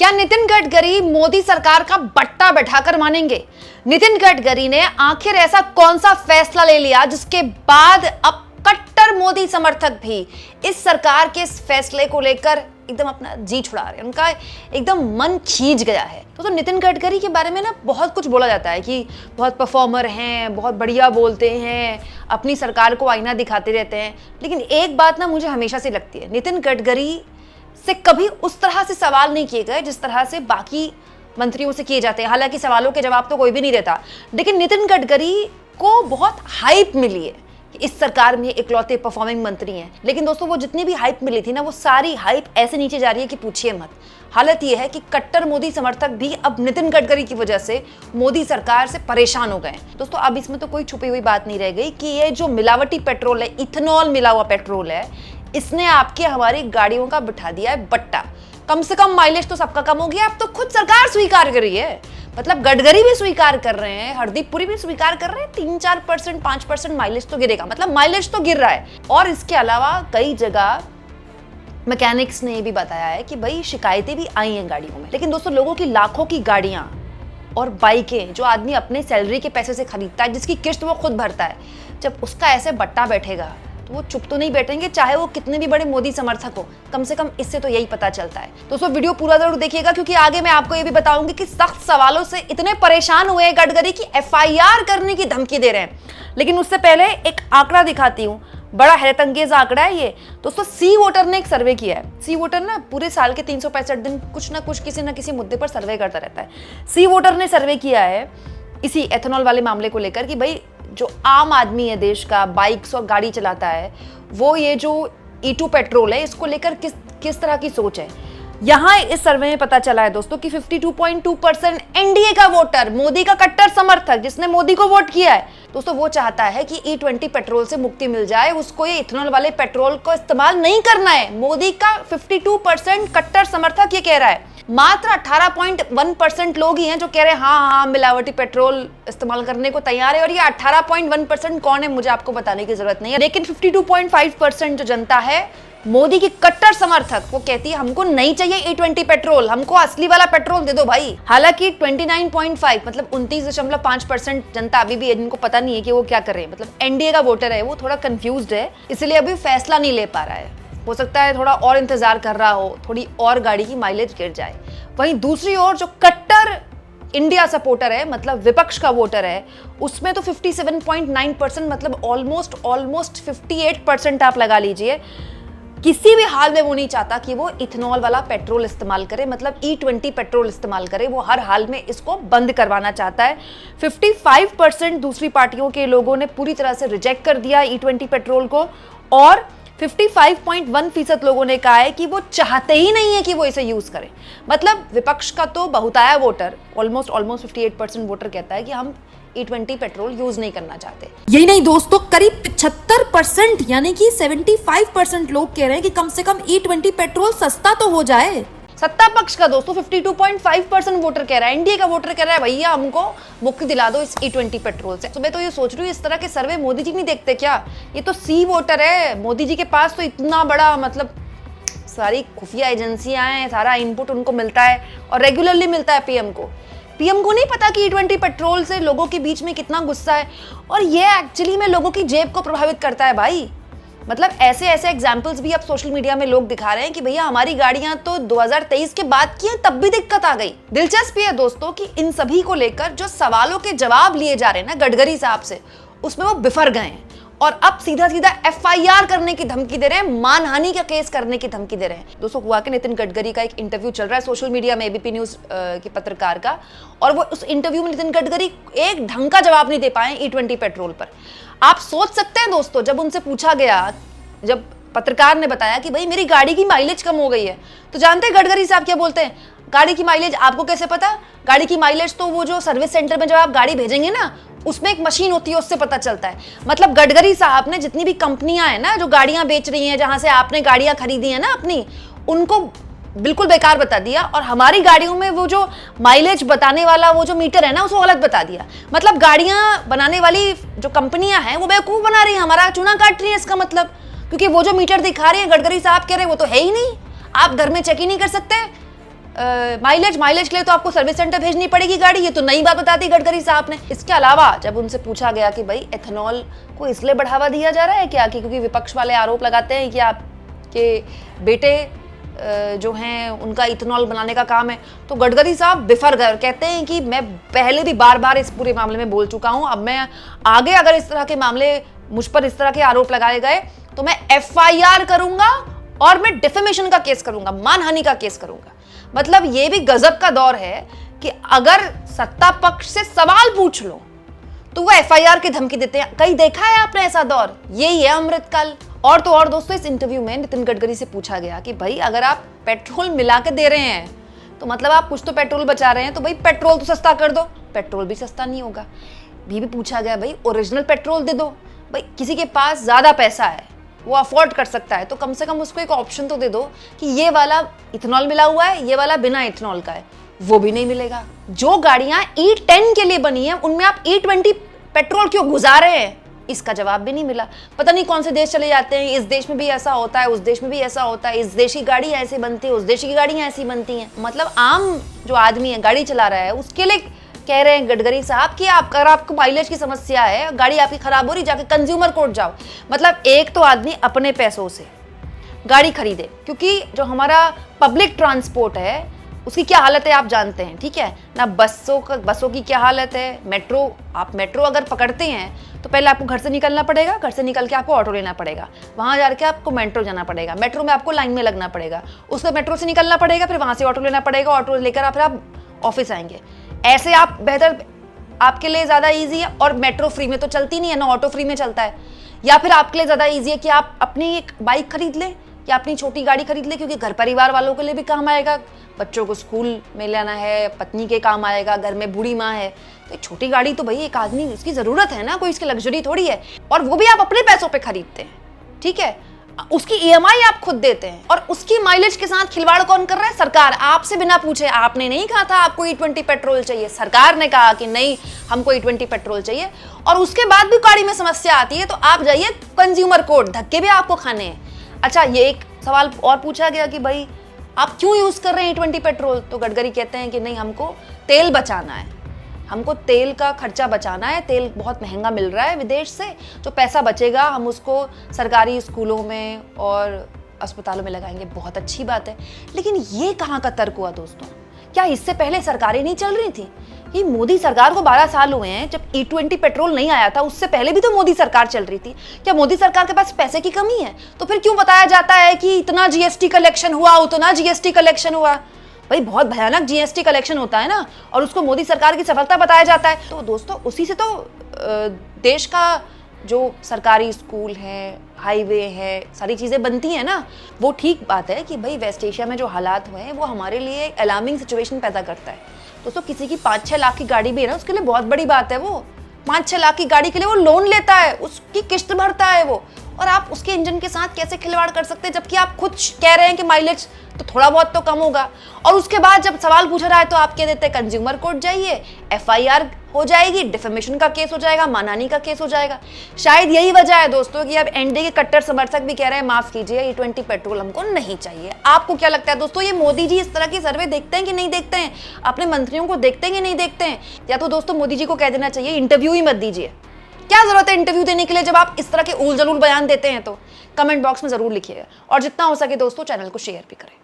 क्या नितिन गडकरी मोदी सरकार का बट्टा बैठाकर मानेंगे? नितिन गडकरी ने आखिर ऐसा कौन सा फैसला ले लिया जिसके बाद अब कट्टर मोदी समर्थक भी इस सरकार के इस फैसले को लेकर एकदम अपना जी छुड़ा रहे हैं, उनका एकदम मन खींच गया है। तो नितिन गडकरी के बारे में ना बहुत कुछ बोला जाता है कि बहुत परफॉर्मर हैं, बहुत बढ़िया बोलते हैं, अपनी सरकार को आईना दिखाते रहते हैं। लेकिन एक बात ना मुझे हमेशा से लगती है, नितिन गडकरी से कभी उस तरह से सवाल नहीं किए गए जिस तरह से बाकी मंत्रियों से किए जाते हैं। हालांकि सवालों के जवाब तो कोई भी नहीं देता, लेकिन नितिन गडकरी को बहुत हाइप मिली है कि इस सरकार में इकलौते परफॉर्मिंग मंत्री हैं। लेकिन दोस्तों वो जितनी भी हाइप मिली थी ना, वो सारी हाइप ऐसे नीचे जा रही है कि पूछिए मत। हालत ये है कि कट्टर मोदी समर्थक भी अब नितिन गडकरी की वजह से मोदी सरकार से परेशान हो गए। दोस्तों अब इसमें तो कोई छुपी हुई बात नहीं रह गई कि ये जो मिलावटी पेट्रोल है, इथेनॉल मिला हुआ पेट्रोल है, इसने आपके हमारी गाड़ियों का बिठा दिया है बट्टा। कम से कम माइलेज तो सबका कम हो गया। अब तो खुद सरकार स्वीकार कर रही है, मतलब गडकरी भी स्वीकार कर रहे हैं, हरदीप पुरी भी स्वीकार कर रहे हैं, 3-4%, 5% माइलेज तो गिरेगा, मतलब माइलेज तो गिर रहा है। और इसके अलावा कई जगह मैकेनिक्स ने ये भी बताया है कि भाई शिकायतें भी आई हैं गाड़ियों में। लेकिन दोस्तों लोगों की लाखों की गाड़ियां और बाइकें जो आदमी अपने सैलरी के पैसे से खरीदता है, जिसकी किस्त वो खुद भरता है, जब उसका ऐसे बट्टा बैठेगा तो वो चुप तो नहीं बैठेंगे, चाहे वो कितने भी बड़े मोदी समर्थक हो। कम से कम इससे तो यही पता चलता है। दोस्तों वीडियो पूरा जरूर देखिएगा, क्योंकि आगे मैं आपको ये भी बताऊंगी कि सख्त सवालों से इतने परेशान हुए हैं गडकरी की FIR करने की धमकी दे रहे हैं। लेकिन उससे पहले एक आंकड़ा दिखाती हूँ, बड़ा हैरतअंगेज आंकड़ा है ये। दोस्तों सी वोटर ने एक सर्वे किया है। सी वोटर ना पूरे साल के 365 दिन कुछ ना कुछ किसी ना किसी मुद्दे पर सर्वे करता रहता है। सी वोटर ने सर्वे किया है इसी एथेनॉल वाले मामले को लेकर कि भाई जो आम आदमी है देश का, बाइक्स और गाड़ी चलाता है, वो ये जो E2 पेट्रोल है इसको लेकर किस तरह की सोच है। यहाँ इस सर्वे में पता चला है दोस्तों कि 52.2% एनडीए का वोटर, मोदी का कट्टर समर्थक जिसने मोदी को वोट किया है, दोस्तों वो चाहता है कि E20 पेट्रोल से मुक्ति मिल जाए, उसको ये इथेनॉल वाले पेट्रोल को इस्तेमाल नहीं करना है। मोदी का 52% कट्टर समर्थक ये कह रहा है। मात्र 18.1% लोग ही हैं जो कह रहे हैं हाँ मिलावटी पेट्रोल इस्तेमाल करने को तैयार है। और ये 18.1% कौन है मुझे आपको बताने की जरूरत नहीं है। लेकिन 52.5% जो जनता है मोदी की कट्टर समर्थक, वो कहती है हमको नहीं चाहिए E20 पेट्रोल, हमको असली वाला पेट्रोल दे दो भाई। हालांकि 29.5 मतलब 29.5% जनता अभी भी है जिनको पता नहीं है कि वो क्या कर रहे हैं, मतलब एनडीए का वोटर है, वो थोड़ा कंफ्यूज्ड है, इसलिए अभी फैसला नहीं ले पा रहा है। हो सकता है थोड़ा और इंतजार कर रहा हो, थोड़ी और गाड़ी की माइलेज गिर जाए। वहीं दूसरी ओर जो कट्टर इंडिया सपोर्टर है, मतलब विपक्ष का वोटर है, उसमें तो 57.9% मतलब ऑलमोस्ट 58% आप लगा लीजिए, किसी भी हाल में वो नहीं चाहता कि वो इथेनॉल वाला पेट्रोल इस्तेमाल करे, मतलब E20 पेट्रोल इस्तेमाल करे। वो हर हाल में इसको बंद करवाना चाहता है। 55% दूसरी पार्टियों के लोगों ने पूरी तरह से रिजेक्ट कर दिया E20 पेट्रोल को, और 55.1% लोगों ने कहा है कि वो चाहते ही नहीं है कि वो इसे यूज करें। मतलब विपक्ष का तो बहुताया वोटर, ऑलमोस्ट 58% वोटर कहता है कि हम E20 पेट्रोल यूज नहीं करना चाहते। यही नहीं दोस्तों, करीब 75% यानी कि 75% लोग कह रहे हैं कि कम से कम E20 पेट्रोल सस्ता तो हो जाए। सत्ता पक्ष का दोस्तों 52.5% वोटर कह रहा है, एनडीए का वोटर कह रहा है भैया हमको मुक्ति दिला दो इस E20 पेट्रोल से। तो मैं तो ये सोच रही हूँ, इस तरह के सर्वे मोदी जी नहीं देखते क्या? ये तो सी वोटर है, मोदी जी के पास तो इतना बड़ा मतलब सारी खुफिया एजेंसियां हैं, सारा इनपुट उनको मिलता है और रेगुलरली मिलता है पीएम को नहीं पता कि E20 पेट्रोल से लोगों के बीच में कितना गुस्सा है, और ये एक्चुअली में लोगों की जेब को प्रभावित करता है भाई। मतलब ऐसे एग्जाम्पल्स भी अब सोशल मीडिया में लोग दिखा रहे हैं कि भैया हमारी गाड़ियां तो 2023 के बाद की हैं, तब भी दिक्कत आ गई। दिलचस्पी है दोस्तों कि इन सभी को लेकर जो सवालों के जवाब लिए जा रहे हैं ना गडकरी साहब से, उसमें वो बिफर गए हैं और अब सीधा FIR करने की धमकी दे रहे हैं, मानहानि का केस करने की धमकी दे रहे हैं। दोस्तों हुआ कि नितिन गडकरी का एक इंटरव्यू चल रहा है सोशल मीडिया में, ABP न्यूज के पत्रकार का, और वो उस इंटरव्यू में नितिन गडकरी एक ढंग का जवाब नहीं दे पाए E20 पेट्रोल पर। आप सोच सकते हैं दोस्तों, जब उनसे पूछा गया, जब पत्रकार ने बताया कि भाई मेरी गाड़ी की माइलेज कम हो गई है, तो जानते हैं गडकरी साहब क्या बोलते हैं? गाड़ी की माइलेज आपको कैसे पता? गाड़ी की माइलेज तो वो जो सर्विस सेंटर में जब आप गाड़ी भेजेंगे ना, उसमें एक मशीन होती है, उससे पता चलता है। मतलब गडकरी साहब ने जितनी भी कंपनियां हैं ना जो गाड़ियां बेच रही हैं, जहां से आपने गाड़ियां खरीदी हैं ना अपनी, उनको बिल्कुल बेकार बता दिया, और हमारी गाड़ियों में वो जो माइलेज बताने वाला वो जो मीटर है ना, उसको गलत बता दिया। मतलब गाड़ियां बनाने वाली जो कंपनियां हैं वो बेवकूफ बना रही हैं, हमारा चूना काट रही है इसका मतलब, क्योंकि वो जो मीटर दिखा रहे हैं गडकरी साहब कह रहे हैं वो तो है ही नहीं, आप घर में चेक ही नहीं कर सकते। माइलेज के लिए तो आपको सर्विस सेंटर भेजनी पड़ेगी गाड़ी, ये तो नई बात बता दी गडकरी साहब ने। इसके अलावा जब उनसे पूछा गया कि भाई एथेनॉल को इसलिए बढ़ावा दिया जा रहा है क्या कि क्योंकि विपक्ष वाले आरोप लगाते हैं कि आपके बेटे जो हैं उनका इथेनॉल बनाने का काम है, तो गडकरी साहब बिफर गए, कहते हैं कि मैं पहले भी बार बार इस पूरे मामले में बोल चुका हूं, अब मैं आगे अगर इस तरह के मामले मुझ पर इस तरह के आरोप लगाए गए तो मैं FIR करूंगा और मैं डिफेमेशन का केस करूंगा, मानहानि का केस करूंगा। मतलब ये भी गजब का दौर है कि अगर सत्ता पक्ष से सवाल पूछ लो तो वो FIR की धमकी देते हैं। कहीं देखा है आपने ऐसा दौर? यही है अमृतकाल। और तो और दोस्तों, इस इंटरव्यू में नितिन गडकरी से पूछा गया कि भाई अगर आप पेट्रोल मिला के दे रहे हैं तो मतलब आप कुछ तो पेट्रोल बचा रहे हैं, तो भाई पेट्रोल तो सस्ता कर दो। पेट्रोल भी सस्ता नहीं होगा। भी पूछा गया भाई ओरिजिनल पेट्रोल दे दो। भाई किसी के पास ज्यादा पैसा है, वो अफोर्ड कर सकता है, तो कम से कम उसको एक ऑप्शन तो दे दो कि ये वाला इथेनॉल मिला हुआ है, ये वाला बिना इथेनॉल का है। वो भी नहीं मिलेगा। जो गाड़ियां E10 के लिए बनी है उनमें आप E20 पेट्रोल क्यों घुसा रहे हैं? इसका जवाब भी नहीं मिला। पता नहीं कौन से देश चले जाते हैं, इस देश में भी ऐसा होता है, उस देश में भी ऐसा होता है, इस देश की गाड़ी ऐसी बनती है, उस देश की गाड़ियां ऐसी बनती हैं। मतलब आम जो आदमी है गाड़ी चला रहा है उसके लिए कह रहे हैं गडकरी साहब कि अगर आपको माइलेज की समस्या है, गाड़ी आपकी खराब हो रही, जाके कंज्यूमर कोर्ट जाओ। मतलब एक तो आदमी अपने पैसों से गाड़ी खरीदे, क्योंकि जो हमारा पब्लिक ट्रांसपोर्ट है उसकी क्या हालत है आप जानते हैं, ठीक है ना। बसों की क्या हालत है, आप मेट्रो अगर पकड़ते हैं तो पहले आपको घर से निकलना पड़ेगा, घर से निकल के आपको ऑटो लेना पड़ेगा, वहां जाके आपको मेट्रो जाना पड़ेगा, मेट्रो में आपको लाइन में लगना पड़ेगा, उसके मेट्रो से निकलना पड़ेगा, फिर वहां से ऑटो लेना पड़ेगा, ऑटो लेकर फिर आप ऑफिस आएंगे। ऐसे आप बेहतर, आपके लिए ज्यादा ईजी है। और मेट्रो फ्री में तो चलती नहीं है ना, ऑटो फ्री में चलता है। या फिर आपके लिए ज्यादा ईजी है कि आप अपनी एक बाइक खरीद लें या अपनी छोटी गाड़ी खरीद ले, क्योंकि घर परिवार वालों के लिए भी काम आएगा, बच्चों को स्कूल में लाना है, पत्नी के काम आएगा, घर में बूढ़ी माँ है, तो एक छोटी गाड़ी तो भाई एक आदमी उसकी जरूरत है ना, कोई इसकी लग्जरी थोड़ी है। और वो भी आप अपने पैसों पे खरीदते हैं, ठीक है, उसकी EMI आप खुद देते हैं। और उसकी माइलेज के साथ खिलवाड़ कौन कर रहा है? सरकार। आपसे बिना पूछे, आपने नहीं कहा था आपको E20 पेट्रोल चाहिए, सरकार ने कहा कि नहीं हमको E20 पेट्रोल चाहिए, और उसके बाद भी गाड़ी में समस्या आती है तो आप जाइए कंज्यूमर कोर्ट, धक्के भी आपको खाने हैं। अच्छा, ये एक सवाल और पूछा गया कि भाई आप क्यों यूज कर रहे हैं E20 पेट्रोल, तो गडकरी कहते हैं कि नहीं, हमको तेल बचाना है, हमको तेल का खर्चा बचाना है, तेल बहुत महंगा मिल रहा है विदेश से, जो पैसा बचेगा हम उसको सरकारी स्कूलों में और अस्पतालों में लगाएंगे। बहुत अच्छी बात है, लेकिन ये कहाँ का तर्क हुआ दोस्तों? क्या इससे पहले सरकारें नहीं चल रही थी? ये मोदी सरकार को 12 साल हुए हैं, जब E20 पेट्रोल नहीं आया था उससे पहले भी तो मोदी सरकार चल रही थी। क्या मोदी सरकार के पास पैसे की कमी है? तो फिर क्यों बताया जाता है कि इतना GST कलेक्शन हुआ, उतना GST कलेक्शन हुआ? भाई बहुत भयानक GST कलेक्शन होता है ना, और उसको मोदी सरकार की सफलता बताया जाता है। तो दोस्तों उसी से तो देश का जो सरकारी स्कूल है, हाईवे है, सारी चीज़ें बनती हैं ना। वो ठीक बात है कि भाई वेस्ट एशिया में जो हालात हुए हैं वो हमारे लिए अलार्मिंग सिचुएशन पैदा करता है। दोस्तों किसी की 5-6 लाख की गाड़ी भी है ना, उसके लिए बहुत बड़ी बात है। वो 5-6 लाख की गाड़ी के लिए वो लोन लेता है, उसकी किस्त भरता है वो, और आप उसके इंजन के साथ कैसे खिलवाड़ कर सकते हैं, जबकि आप खुद कह रहे हैं कि माइलेज तो थोड़ा बहुत तो कम होगा। और उसके बाद जब सवाल पूछा रहा है तो आप कह देते हैं कंज्यूमर कोर्ट जाइए, FIR हो जाएगी, डिफेमेशन का केस हो जाएगा, मानहानि का केस हो जाएगा। शायद यही वजह है दोस्तों कि अब NDA के कट्टर समर्थक भी कह रहे हैं माफ कीजिए E20 पेट्रोल हमको नहीं चाहिए। आपको क्या लगता है दोस्तों, ये मोदी जी इस तरह की सर्वे देखते हैं कि नहीं देखते हैं? अपने मंत्रियों को देखते हैं कि नहीं देखते हैं? या तो दोस्तों मोदी जी को कह देना चाहिए इंटरव्यू ही मत दीजिए। क्या जरूरत है इंटरव्यू देने के लिए जब आप इस तरह के उल जलूल बयान देते हैं? तो कमेंट बॉक्स में जरूर लिखिएगा, और जितना हो सके दोस्तों चैनल को शेयर भी करें।